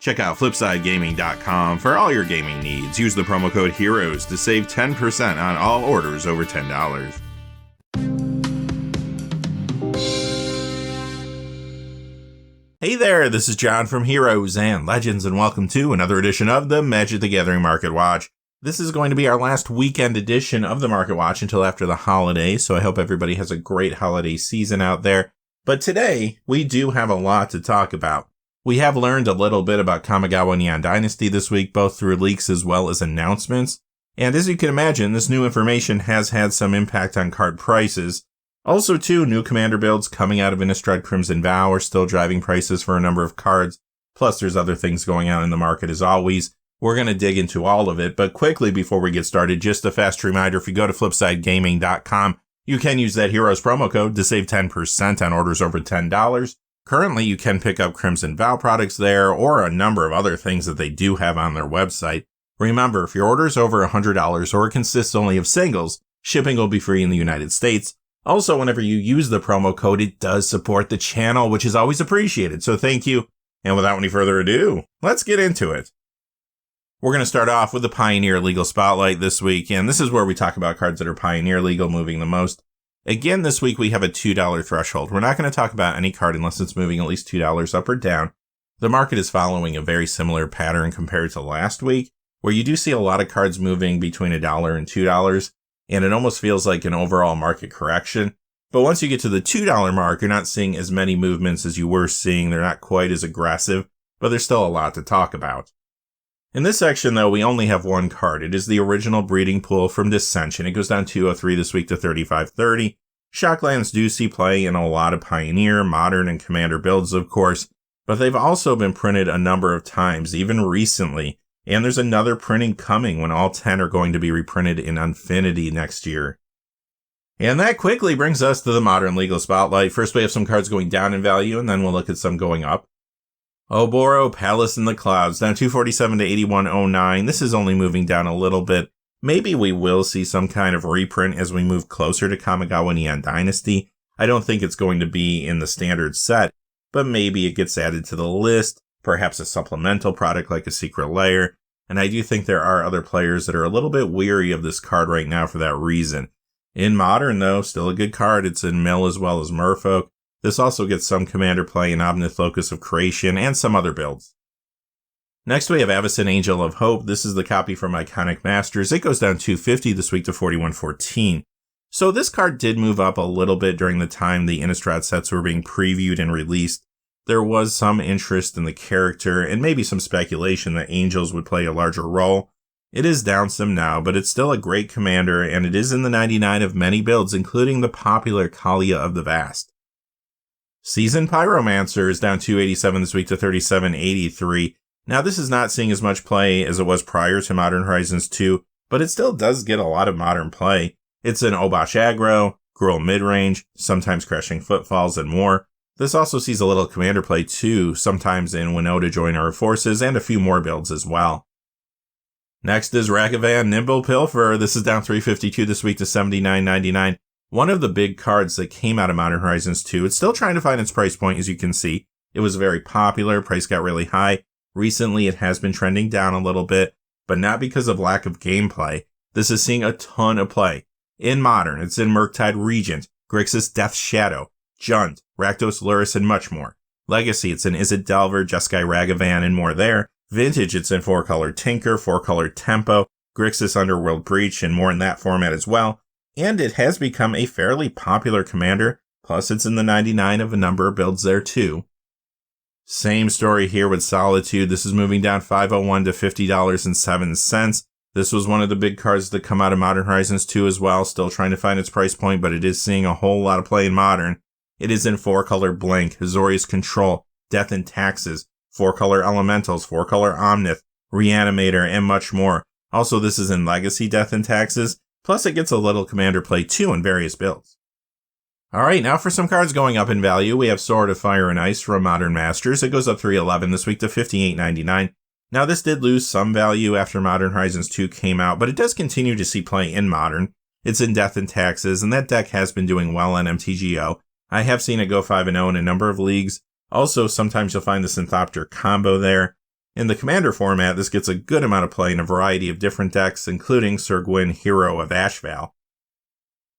Check out FlipsideGaming.com for all your gaming needs. Use the promo code HEROES to save 10% on all orders over $10. Hey there, this is John from Heroes and Legends, and welcome to another edition of the Magic the Gathering Market Watch. This is going to be our last weekend edition of the Market Watch until after the holidays, so I hope everybody has a great holiday season out there. But today, we do have a lot to talk about. We have learned a little bit about Kamigawa Neon Dynasty this week, both through leaks as well as announcements. And as you can imagine, this new information has had some impact on card prices. Also, too, new commander builds coming out of Innistrad Crimson Vow are still driving prices for a number of cards. Plus, there's other things going on in the market as always. We're going to dig into all of it, but quickly before we get started, just a fast reminder, if you go to FlipsideGaming.com, you can use that Heroes promo code to save 10% on orders over $10. Currently, you can pick up Crimson Vow products there or a number of other things that they do have on their website. Remember, if your order is over $100 or it consists only of singles, shipping will be free in the United States. Also, whenever you use the promo code, it does support the channel, which is always appreciated, so thank you. And without any further ado, let's get into it. We're going to start off with the Pioneer Legal Spotlight this week, and this is where we talk about cards that are Pioneer Legal moving the most. Again, this week we have a $2 threshold. We're not going to talk about any card unless it's moving at least $2 up or down. The market is following a very similar pattern compared to last week, where you do see a lot of cards moving between $1 and $2, and it almost feels like an overall market correction. But once you get to the $2 mark, you're not seeing as many movements as you were seeing. They're not quite as aggressive, but there's still a lot to talk about. In this section, though, we only have one card. It is the original Breeding Pool from Dissension. It goes down 203 this week to 35.30. Shocklands do see play in a lot of Pioneer, Modern, and Commander builds, of course, but they've also been printed a number of times, even recently, and there's another printing coming when all 10 are going to be reprinted in Infinity next year. And that quickly brings us to the Modern Legal Spotlight. First, we have some cards going down in value, and then we'll look at some going up. Oboro, Palace in the Clouds, down 247 to 81.09. This is only moving down a little bit. Maybe we will see some kind of reprint as we move closer to Kamigawa Neon Dynasty. I don't think it's going to be in the standard set, but maybe it gets added to the list, perhaps a supplemental product like a Secret Lair. And I do think there are other players that are a little bit weary of this card right now for that reason. In Modern, though, still a good card. It's in Mill as well as Merfolk. This also gets some commander play in Omnith Locus of Creation and some other builds. Next we have Avacyn Angel of Hope. This is the copy from Iconic Masters. It goes down 250 this week to 41.14. So this card did move up a little bit during the time the Innistrad sets were being previewed and released. There was some interest in the character and maybe some speculation that angels would play a larger role. It is down some now, but it's still a great commander and it is in the 99 of many builds, including the popular Kaalia of the Vast. Seasoned Pyromancer is down 287 this week to 37.83. Now, this is not seeing as much play as it was prior to Modern Horizons 2, but it still does get a lot of modern play. It's an Obosh aggro, Gruul midrange, sometimes Crashing Footfalls, and more. This also sees a little commander play too, sometimes in Winota Join Our Forces, and a few more builds as well. Next is Ragavan Nimble Pilfer. This is down 352 this week to 79.99. One of the big cards that came out of Modern Horizons 2, it's still trying to find its price point, as you can see. It was very popular, price got really high. Recently, it has been trending down a little bit, but not because of lack of gameplay. This is seeing a ton of play. In Modern, it's in Murktide Regent, Grixis Death's Shadow, Jund, Rakdos Lurrus, and much more. Legacy, it's in Izzet Delver, Jeskai Ragavan, and more there. Vintage, it's in 4-color Tinker, 4-color Tempo, Grixis Underworld Breach, and more in that format as well. And it has become a fairly popular commander, plus it's in the 99 of a number of builds there too. Same story here with Solitude. This is moving down 501 to $50.07. This was one of the big cards that come out of Modern Horizons 2 as well, still trying to find its price point, but it is seeing a whole lot of play in Modern. It is in 4-color Blink, Azorius Control, Death and Taxes, 4-color Elementals, 4-color Omnith, Reanimator, and much more. Also, this is in Legacy Death and Taxes, plus it gets a little commander play too in various builds. Alright, now for some cards going up in value, we have Sword of Fire and Ice from Modern Masters. It goes up 311 this week to $58.99. Now this did lose some value after Modern Horizons 2 came out, but it does continue to see play in Modern. It's in Death and Taxes, and that deck has been doing well on MTGO. I have seen it go 5-0 in a number of leagues. Also, sometimes you'll find the Synthopter combo there. In the Commander format, this gets a good amount of play in a variety of different decks, including Sir Gwyn, Hero of Ashval.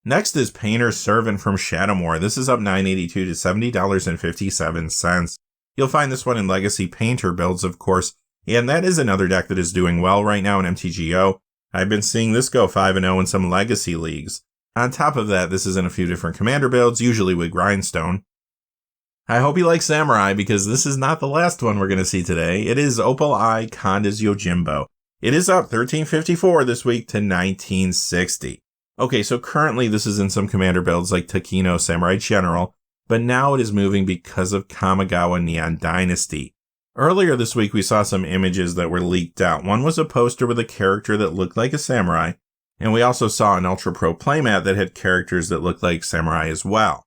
Next is Painter's Servant from Shadowmoor. This is up $9.82 to $70.57. You'll find this one in Legacy Painter builds, of course, and that is another deck that is doing well right now in MTGO. I've been seeing this go 5-0 in some Legacy leagues. On top of that, this is in a few different Commander builds, usually with Grindstone. I hope you like Samurai, because this is not the last one we're going to see today. It is Opal Eye Conda's Yojimbo. It is up $13.54 this week to $19.60. Okay, so currently this is in some Commander builds like Takino Samurai General, but now it is moving because of Kamigawa Neon Dynasty. Earlier this week, we saw some images that were leaked out. One was a poster with a character that looked like a samurai, and we also saw an Ultra Pro playmat that had characters that looked like samurai as well.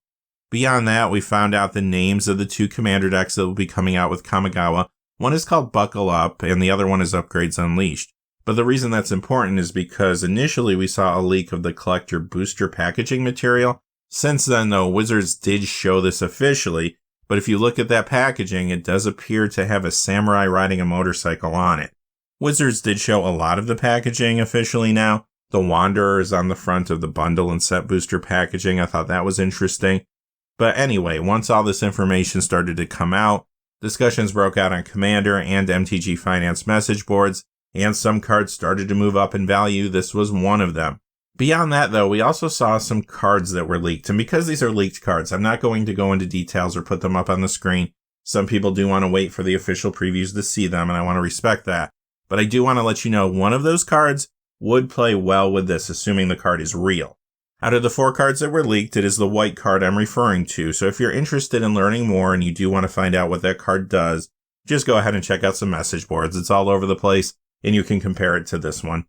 Beyond that, we found out the names of the two Commander decks that will be coming out with Kamigawa. One is called Buckle Up, and the other one is Upgrades Unleashed. But the reason that's important is because initially we saw a leak of the collector booster packaging material. Since then, though, Wizards did show this officially, but if you look at that packaging, it does appear to have a samurai riding a motorcycle on it. Wizards did show a lot of the packaging officially now. The Wanderer is on the front of the bundle and set booster packaging. I thought that was interesting. But anyway, once all this information started to come out, discussions broke out on Commander and MTG Finance message boards, and some cards started to move up in value. This was one of them. Beyond that, though, we also saw some cards that were leaked, and because these are leaked cards, I'm not going to go into details or put them up on the screen. Some people do want to wait for the official previews to see them, and I want to respect that. But I do want to let you know one of those cards would play well with this, assuming the card is real. Out of the 4 cards that were leaked, it is the white card I'm referring to, so if you're interested in learning more and you do want to find out what that card does, just go ahead and check out some message boards. It's all over the place, and you can compare it to this one.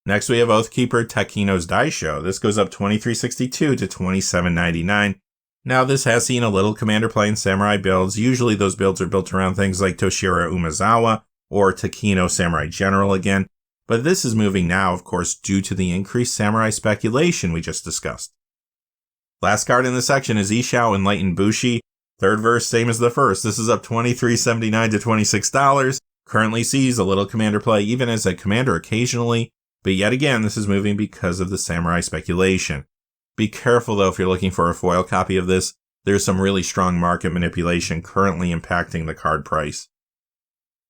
Next, we have Oathkeeper Takino's Daisho. This goes up $23.62 to $27.99. Now, this has seen a little Commander play in Samurai builds. Usually, those builds are built around things like Toshiro Umezawa or Takino Samurai General again. But this is moving now, of course, due to the increased Samurai speculation we just discussed. Last card in this section is Ishao Enlightened Bushi. Third verse, same as the first. This is up $23.79 to $26. Currently sees a little Commander play, even as a Commander occasionally. But yet again, this is moving because of the samurai speculation. Be careful, though, if you're looking for a foil copy of this. There's some really strong market manipulation currently impacting the card price.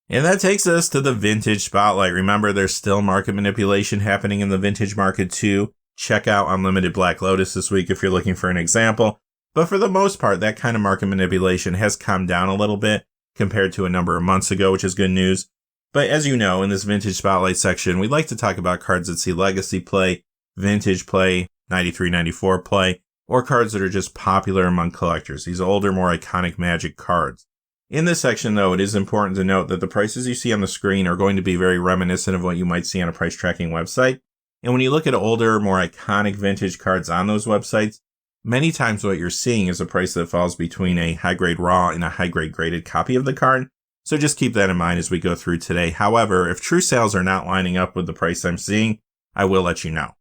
And that takes us to the Vintage Spotlight. Remember, there's still market manipulation happening in the vintage market, too. Check out Unlimited Black Lotus this week if you're looking for an example. But for the most part, that kind of market manipulation has come down a little bit compared to a number of months ago, which is good news. But as you know, in this Vintage Spotlight section, we like to talk about cards that see Legacy play, Vintage play, 93-94 play, or cards that are just popular among collectors, these older, more iconic Magic cards. In this section, though, it is important to note that the prices you see on the screen are going to be very reminiscent of what you might see on a price tracking website. And when you look at older, more iconic vintage cards on those websites, many times what you're seeing is a price that falls between a high-grade raw and a high-grade graded copy of the card. So just keep that in mind as we go through today. However, if true sales are not lining up with the price I'm seeing, I will let you know.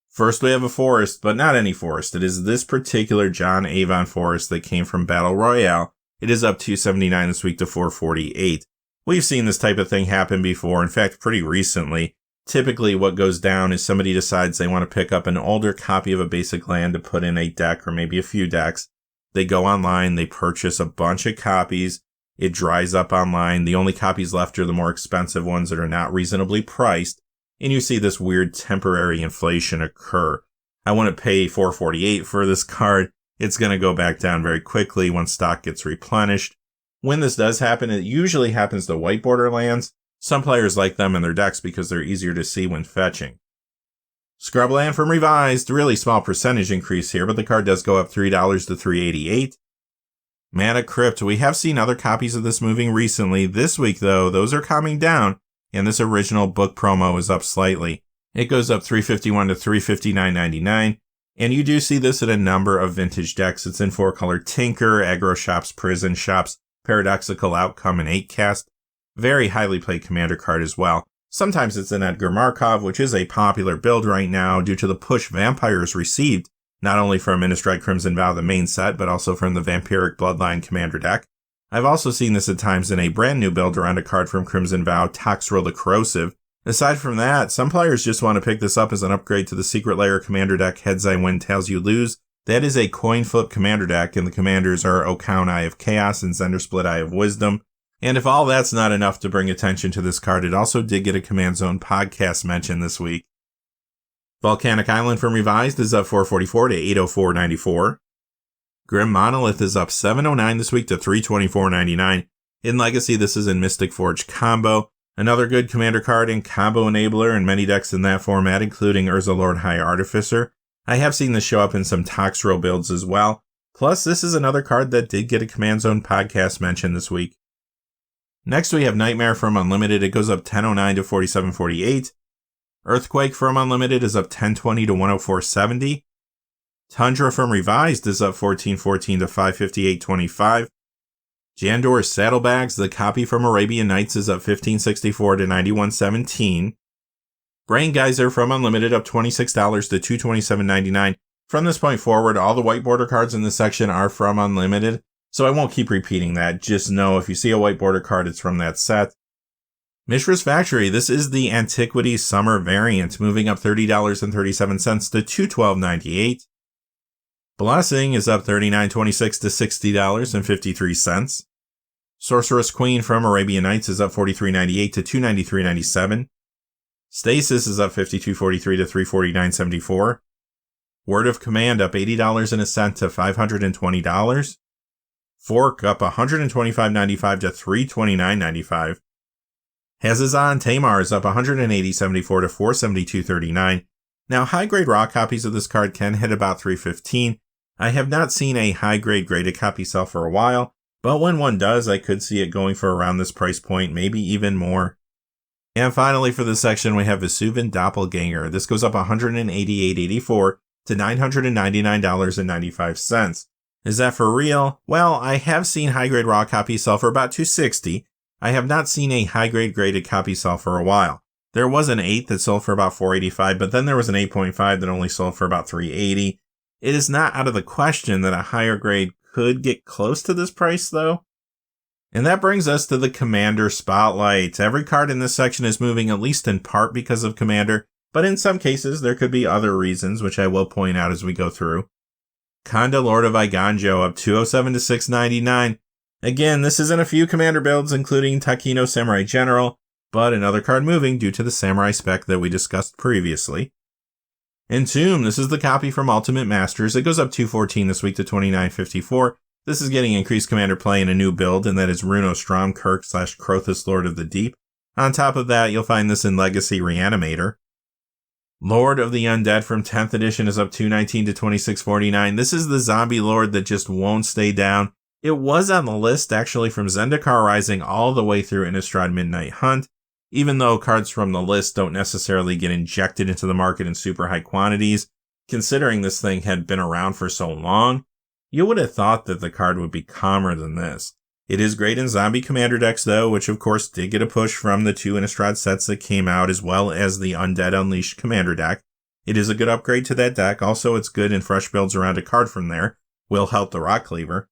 First, we have a forest, but not any forest. It is this particular John Avon forest that came from Battle Royale. It is up $279 this week to $448. We've seen this type of thing happen before, in fact, pretty recently. Typically, what goes down is somebody decides they want to pick up an older copy of a basic land to put in a deck or maybe a few decks. They go online, they purchase a bunch of copies. It dries up online. The only copies left are the more expensive ones that are not reasonably priced. And you see this weird temporary inflation occur. I want to pay $448 for this card. It's going to go back down very quickly when stock gets replenished. When this does happen, it usually happens to white border lands. Some players like them in their decks because they're easier to see when fetching. Scrubland from Revised, really small percentage increase here, but the card does go up $3 to $388. Mana Crypt, we have seen other copies of this moving recently. This week, though, those are calming down, and this original book promo is up slightly. It goes up $351 to $359.99, and you do see this in a number of vintage decks. It's in 4-color Tinker, Aggro Shops, Prison Shops, Paradoxical Outcome, and 8-Cast. Very highly played Commander card as well. Sometimes it's in Edgar Markov, which is a popular build right now due to the push Vampires received, not only from Innistrad Crimson Vow, the main set, but also from the Vampiric Bloodline Commander deck. I've also seen this at times in a brand new build around a card from Crimson Vow, Toxrill the Corrosive. Aside from that, some players just want to pick this up as an upgrade to the Secret Lair commander deck, Heads I Win, Tails You Lose. That is a coin flip commander deck, and the commanders are Okaun Eye of Chaos and Zender Split Eye of Wisdom. And if all that's not enough to bring attention to this card, it also did get a Command Zone podcast mention this week. Volcanic Island from Revised is up 444 to 804.94. Grim Monolith is up 709 this week to 324.99. In Legacy, this is in Mystic Forge Combo. Another good commander card and combo enabler in many decks in that format, including Urza Lord High Artificer. I have seen this show up in some Toxrill builds as well. Plus, this is another card that did get a Command Zone podcast mention this week. Next, we have Nightmare from Unlimited. It goes up 1009 to 47.48. Earthquake from Unlimited is up 1020 to 104.70. Tundra from Revised is up 1414 to 558.25. Jandor's Saddlebags, the copy from Arabian Nights, is up 1564 to 91.17. Brain Geyser from Unlimited up $26 to 227.99. From this point forward, all the white border cards in this section are from Unlimited, so I won't keep repeating that. Just know if you see a white border card, it's from that set. Mishra's Factory, this is the Antiquity Summer variant, moving up $30.37 to 212.98. Blessing is up $39.26 to $60.53. Sorceress Queen from Arabian Nights is up $43.98 to $293.97. Stasis is up $52.43 to $349.74. Word of Command up $80 and a cent to $520. Fork up $125.95 to $329.95. Hazazon Tamar is up $180.74 to $472.39. Now, high-grade raw copies of this card can hit about $315. I have not seen a high-grade graded copy sell for a while, but when one does, I could see it going for around this price point, maybe even more. And finally, for this section, we have Vesuvan Doppelganger. This goes up $188.84 to $999.95. Is that for real? Well, I have seen high-grade raw copies sell for about $260. I have not seen a high-grade graded copy sell for a while. There was an 8 that sold for about $485, but then there was an 8.5 that only sold for about $380. It is not out of the question that a higher grade could get close to this price, though. And that brings us to the Commander Spotlight. Every card in this section is moving at least in part because of Commander, but in some cases there could be other reasons, which I will point out as we go through. Kanda Lord of Iganjo up 207 to 699. Again, this is in a few Commander builds, including Takino Samurai General, but another card moving due to the Samurai spec that we discussed previously. Entomb, this is the copy from Ultimate Masters. It goes up 214 this week to 29.54. This is getting increased Commander play in a new build, and that is Runo Stromkirk / Krothus Lord of the Deep. On top of that, you'll find this in Legacy Reanimator. Lord of the Undead from 10th edition is up 219 to 26.49. This is the zombie lord that just won't stay down. It was on the list actually from Zendikar Rising all the way through Innistrad Midnight Hunt, even though cards from the list don't necessarily get injected into the market in super high quantities. Considering this thing had been around for so long, you would have thought that the card would be calmer than this. It is great in zombie commander decks though, which of course did get a push from the 2 Innistrad sets that came out, as well as the Undead Unleashed commander deck. It is a good upgrade to that deck. Also, it's good in fresh builds around a card from there. Will help the Rock Cleaver.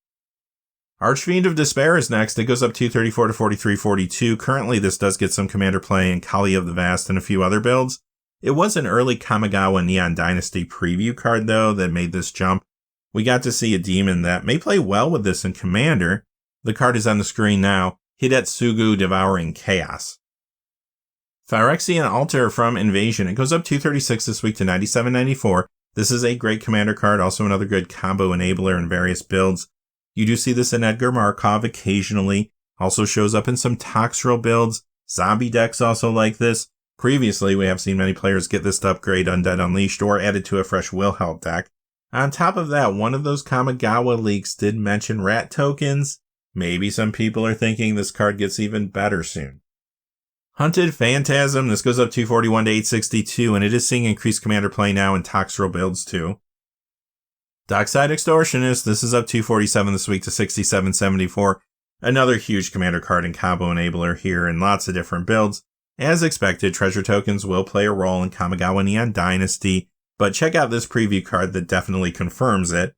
Archfiend of Despair is next. It goes up 234 to 43.42. Currently, this does get some commander play in Kali of the Vast and a few other builds. It was an early Kamigawa Neon Dynasty preview card, though, that made this jump. We got to see a demon that may play well with this in Commander. The card is on the screen now. Hidetsugu Devouring Chaos. Phyrexian Altar from Invasion. It goes up 236 this week to 97.94. This is a great commander card, also another good combo enabler in various builds. You do see this in Alper Markov occasionally. Also shows up in some Toxrill builds. Zombie decks also like this. Previously, we have seen many players get this to upgrade Undead Unleashed or added to a fresh Wilhelt deck. On top of that, one of those Kamigawa leaks did mention rat tokens. Maybe some people are thinking this card gets even better soon. Hunted Phantasm, this goes up 241 to 862, and it is seeing increased commander play now in Toxrill builds too. Dockside Extortionist, this is up 247 this week to 67.74. Another huge commander card and combo enabler here in lots of different builds. As expected, treasure tokens will play a role in Kamigawa Neon Dynasty, but check out this preview card that definitely confirms it.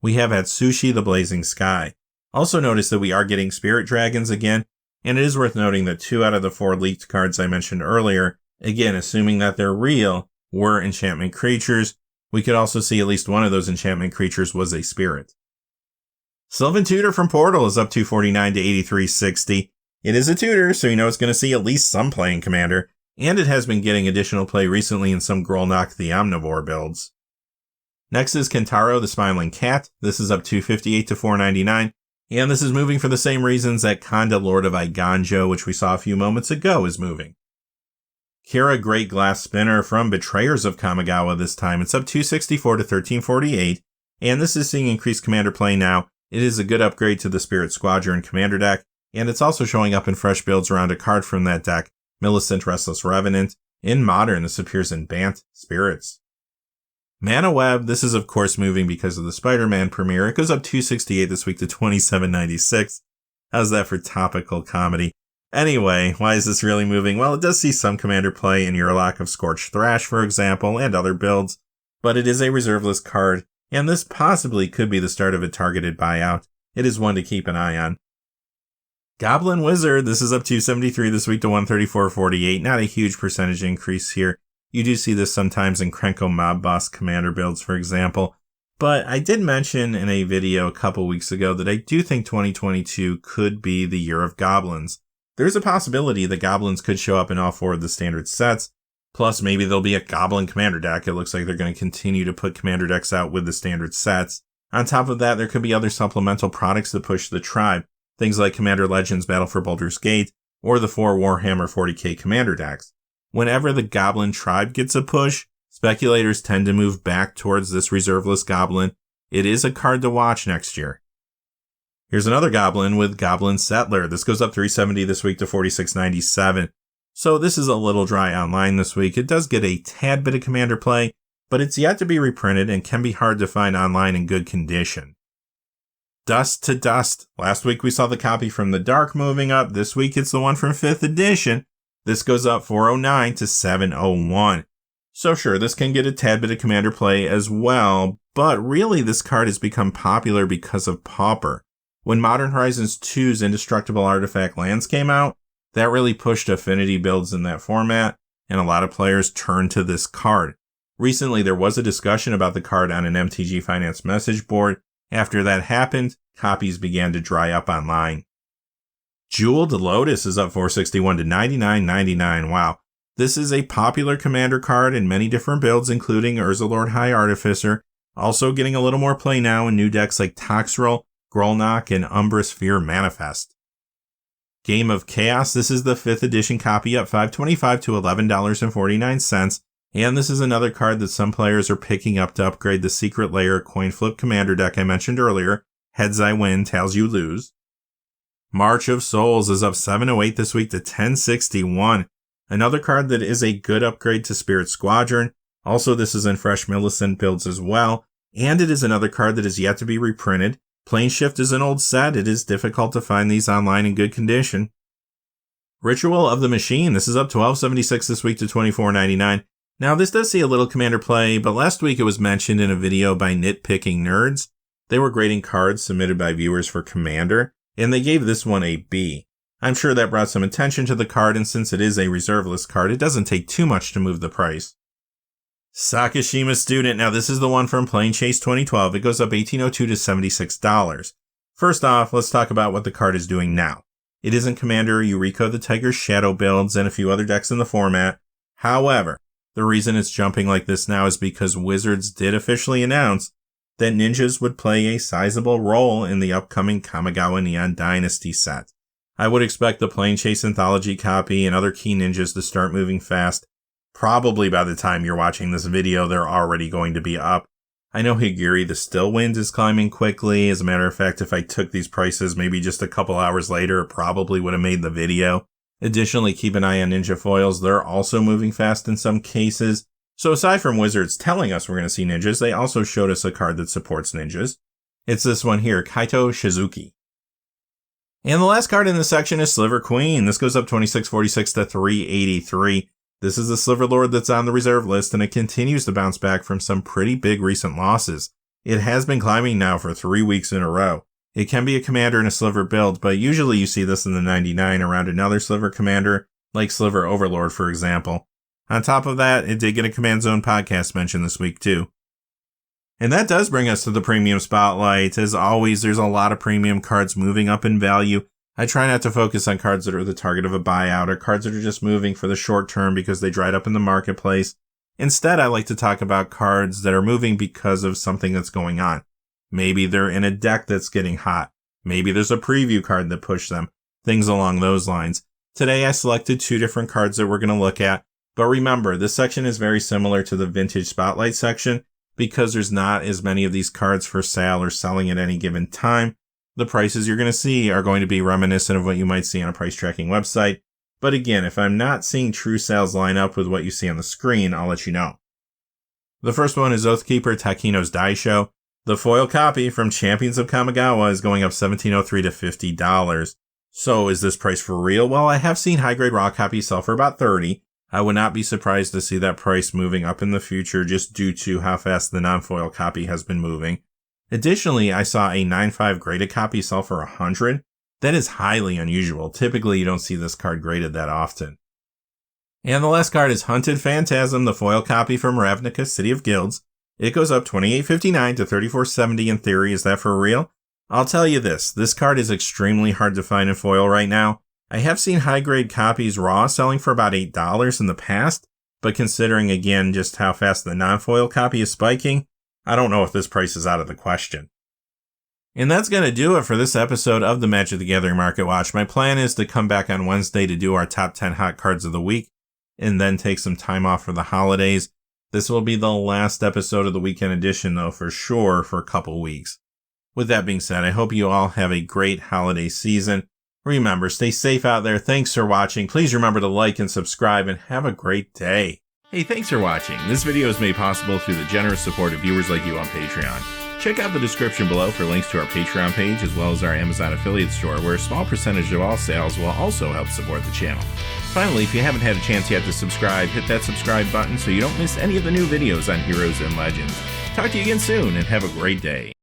We have Atsushi the Blazing Sky. Also notice that we are getting Spirit Dragons again, and it is worth noting that 2 out of the 4 leaked cards I mentioned earlier, again assuming that they're real, were enchantment creatures. We could also see at least one of those enchantment creatures was a spirit. Sylvan Tutor from Portal is up 249 to 8360. It is a tutor, so you know it's going to see at least some play in Commander, and it has been getting additional play recently in some Grolnok the Omnivore builds. Next is Kentaro the Smiling Cat. This is up 258 to 499, and this is moving for the same reasons that Kanda Lord of Eiganjo, which we saw a few moments ago, is moving. Kira Great Glass Spinner from Betrayers of Kamigawa this time. It's up 264 to 1348, and this is seeing increased Commander play now. It is a good upgrade to the Spirit Squadron Commander deck, and it's also showing up in fresh builds around a card from that deck, Millicent Restless Revenant. In Modern, this appears in Bant Spirits. Mana Web, this is of course moving because of the Spider-Man premiere. It goes up 268 this week to 2796. How's that for topical comedy? Anyway, why is this really moving? Well, it does see some Commander play in Urlock of Scorched Thrash, for example, and other builds, but it is a reserve list card, and this possibly could be the start of a targeted buyout. It is one to keep an eye on. Goblin Wizard, this is up 273 this week to 134.48. Not a huge percentage increase here. You do see this sometimes in Krenko Mob Boss Commander builds, for example. But I did mention in a video a couple weeks ago that I do think 2022 could be the year of Goblins. There's a possibility that Goblins could show up in all 4 of the standard sets. Plus, maybe there'll be a Goblin Commander deck. It looks like they're going to continue to put Commander decks out with the standard sets. On top of that, there could be other supplemental products that push the tribe. Things like Commander Legends Battle for Baldur's Gate, or the 4 Warhammer 40k Commander decks. Whenever the Goblin tribe gets a push, speculators tend to move back towards this reserve list Goblin. It is a card to watch next year. Here's another Goblin with Goblin Settler. This goes up 370 this week to 46.97. So this is a little dry online this week. It does get a tad bit of Commander play, but it's yet to be reprinted and can be hard to find online in good condition. Dust to Dust. Last week we saw the copy from the Dark moving up. This week it's the one from 5th edition. This goes up 409 to 701. So sure, this can get a tad bit of Commander play as well, but really this card has become popular because of Pauper. When Modern Horizons 2's Indestructible Artifact Lands came out, that really pushed affinity builds in that format, and a lot of players turned to this card. Recently, there was a discussion about the card on an MTG Finance message board. After that happened, copies began to dry up online. Jeweled Lotus is up 461 to 99.99. Wow. This is a popular Commander card in many different builds, including Urzalord High Artificer, also getting a little more play now in new decks like Toxrill, Grolnok, and Umbrous Fear Manifest. Game of Chaos, this is the 5th edition copy up $5.25 to $11.49, and this is another card that some players are picking up to upgrade the Secret Lair Coin Flip Commander deck I mentioned earlier. Heads I win, tails you lose. March of Souls is up 708 this week to 1061. Another card that is a good upgrade to Spirit Squadron. Also, this is in fresh Millicent builds as well, and it is another card that is yet to be reprinted. Plane Shift is an old set. It is difficult to find these online in good condition. Ritual of the Machine. This is up 1276 this week to 24.99. Now, this does see a little Commander play, but last week it was mentioned in a video by Nitpicking Nerds. They were grading cards submitted by viewers for Commander, and they gave this one a B. I'm sure that brought some attention to the card, and since it is a reserve list card, it doesn't take too much to move the price. Sakashima Student. Now, this is the one from Plane Chase 2012. It goes up $18.02 to $76. First off, let's talk about what the card is doing now. It is in Commander, Yuriko the Tiger's Shadow builds, and a few other decks in the format. However, the reason it's jumping like this now is because Wizards did officially announce that ninjas would play a sizable role in the upcoming Kamigawa Neon Dynasty set. I would expect the Plane Chase Anthology copy and other key ninjas to start moving fast. Probably by the time you're watching this video, they're already going to be up. I know Higiri the Stillwind is climbing quickly. As a matter of fact, if I took these prices maybe just a couple hours later, it probably would have made the video. Additionally, keep an eye on Ninja Foils. They're also moving fast in some cases. So aside from Wizards telling us we're going to see ninjas, they also showed us a card that supports ninjas. It's this one here, Kaito Shizuki. And the last card in this section is Sliver Queen. This goes up 26.46 to 383. This is the Sliver Lord that's on the reserve list, and it continues to bounce back from some pretty big recent losses. It has been climbing now for 3 weeks in a row. It can be a commander in a sliver build, but usually you see this in the 99 around another sliver commander, like Sliver Overlord, for example. On top of that, it did get a Command Zone podcast mention this week, too. And that does bring us to the premium spotlight. As always, there's a lot of premium cards moving up in value. I try not to focus on cards that are the target of a buyout or cards that are just moving for the short term because they dried up in the marketplace. Instead, I like to talk about cards that are moving because of something that's going on. Maybe they're in a deck that's getting hot. Maybe there's a preview card that pushed them. Things along those lines. Today, I selected 2 different cards that we're going to look at. But remember, this section is very similar to the Vintage Spotlight section because there's not as many of these cards for sale or selling at any given time. The prices you're going to see are going to be reminiscent of what you might see on a price tracking website. But again, if I'm not seeing true sales line up with what you see on the screen, I'll let you know. The first one is Oathkeeper Takino's Die Show. The foil copy from Champions of Kamigawa is going up $17.03 to $50. So is this price for real? Well, I have seen high-grade raw copies sell for about $30. I would not be surprised to see that price moving up in the future just due to how fast the non-foil copy has been moving. Additionally, I saw a 9.5 graded copy sell for $100. That is highly unusual. Typically, you don't see this card graded that often. And the last card is Hunted Phantasm, the foil copy from Ravnica, City of Guilds. It goes up $28.59 to $34.70 in theory. Is that for real? I'll tell you this card is extremely hard to find in foil right now. I have seen high-grade copies raw selling for about $8 in the past, but considering again just how fast the non-foil copy is spiking, I don't know if this price is out of the question. And that's going to do it for this episode of the Magic the Gathering Market Watch. My plan is to come back on Wednesday to do our top 10 hot cards of the week, and then take some time off for the holidays. This will be the last episode of the weekend edition, though, for sure, for a couple weeks. With that being said, I hope you all have a great holiday season. Remember, stay safe out there. Thanks for watching. Please remember to like and subscribe, and have a great day. Hey, thanks for watching. This video is made possible through the generous support of viewers like you on Patreon. Check out the description below for links to our Patreon page as well as our Amazon affiliate store, where a small percentage of all sales will also help support the channel. Finally, if you haven't had a chance yet to subscribe, hit that subscribe button so you don't miss any of the new videos on Heroes and Legends. Talk to you again soon, and have a great day.